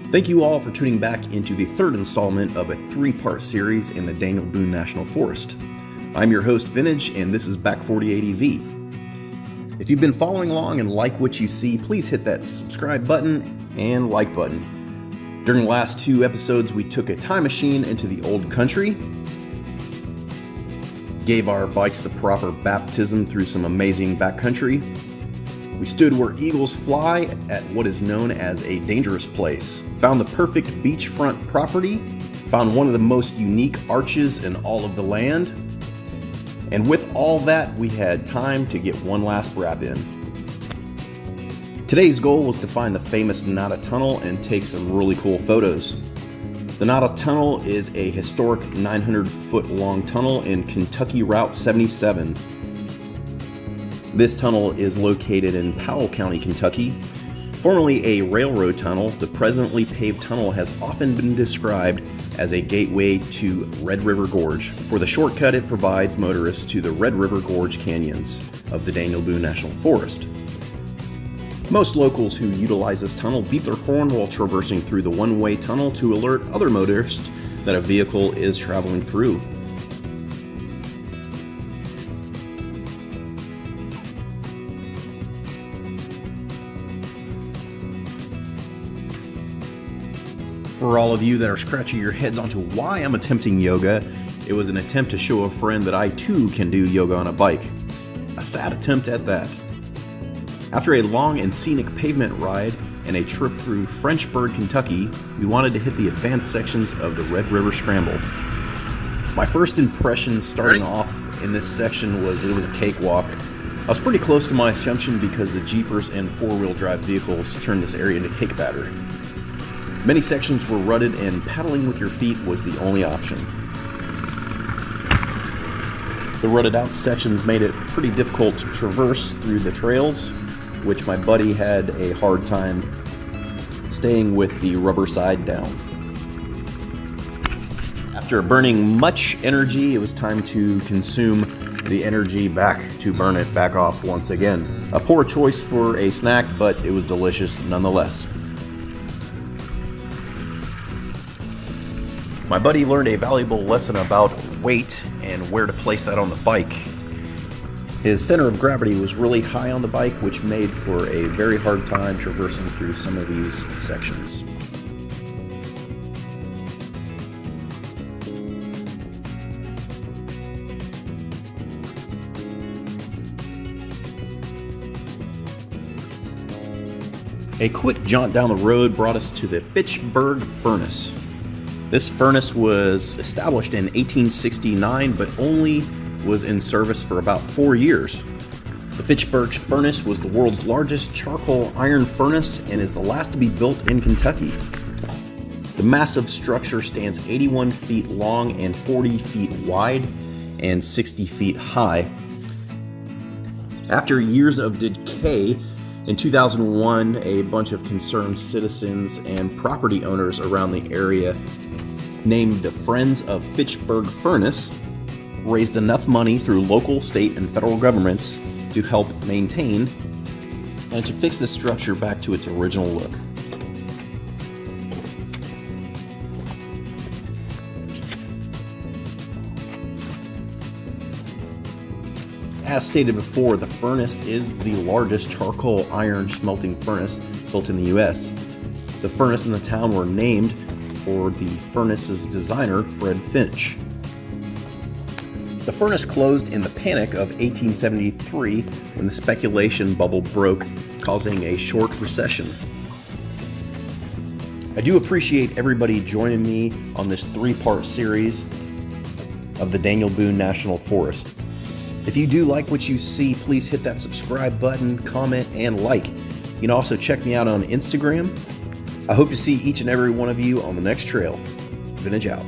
Thank you all for tuning back into the third installment of a three-part series in the Daniel Boone National Forest. I'm your host, Vintage, and this is Back 4080V. If you've been following along and like what you see, please hit that subscribe button and like button. During the last two episodes, we took a time machine into the old country, gave our bikes the proper baptism through some amazing backcountry. We stood where eagles fly at what is known as a dangerous place, found the perfect beachfront property, found one of the most unique arches in all of the land, and with all that, we had time to get one last wrap in. Today's goal was to find the famous Nada Tunnel and take some really cool photos. The Nada Tunnel is a historic 900-foot long tunnel in Kentucky Route 77. This tunnel is located in Powell County, Kentucky. Formerly a railroad tunnel, the presently paved tunnel has often been described as a gateway to Red River Gorge. For the shortcut, it provides motorists to the Red River Gorge canyons of the Daniel Boone National Forest. Most locals who utilize this tunnel beep their horn while traversing through the one-way tunnel to alert other motorists that a vehicle is traveling through. For all of you that are scratching your heads onto why I'm attempting yoga, it was an attempt to show a friend that I too can do yoga on a bike. A sad attempt at that. After a long and scenic pavement ride and a trip through Fitchburg, Kentucky, we wanted to hit the advanced sections of the Red River Scramble. My first impression starting off in this section was it was a cakewalk. I was pretty close to my assumption because the Jeepers and four-wheel drive vehicles turned this area into cake batter. Many sections were rutted and paddling with your feet was the only option. The rutted out sections made it pretty difficult to traverse through the trails, which my buddy had a hard time staying with the rubber side down. After burning much energy, it was time to consume the energy back to burn it back off once again. A poor choice for a snack, but it was delicious nonetheless. My buddy learned a valuable lesson about weight and where to place that on the bike. His center of gravity was really high on the bike, which made for a very hard time traversing through some of these sections. A quick jaunt down the road brought us to the Fitchburg Furnace. This furnace was established in 1869, but only was in service for about 4 years. The Fitchburg Furnace was the world's largest charcoal iron furnace and is the last to be built in Kentucky. The massive structure stands 81 feet long and 40 feet wide and 60 feet high. After years of decay, in 2001, a bunch of concerned citizens and property owners around the area named the Friends of Fitchburg Furnace raised enough money through local, state, and federal governments to help maintain and to fix the structure back to its original look. As stated before, the furnace is the largest charcoal iron smelting furnace built in the U.S. The furnace and the town were named for the furnace's designer, Fred Finch. The furnace closed in the panic of 1873 when the speculation bubble broke, causing a short recession. I do appreciate everybody joining me on this three-part series of the Daniel Boone National Forest. If you do like what you see, please hit that subscribe button, comment, and like. You can also check me out on Instagram. I hope to see each and every one of you on the next trail. Vintage out.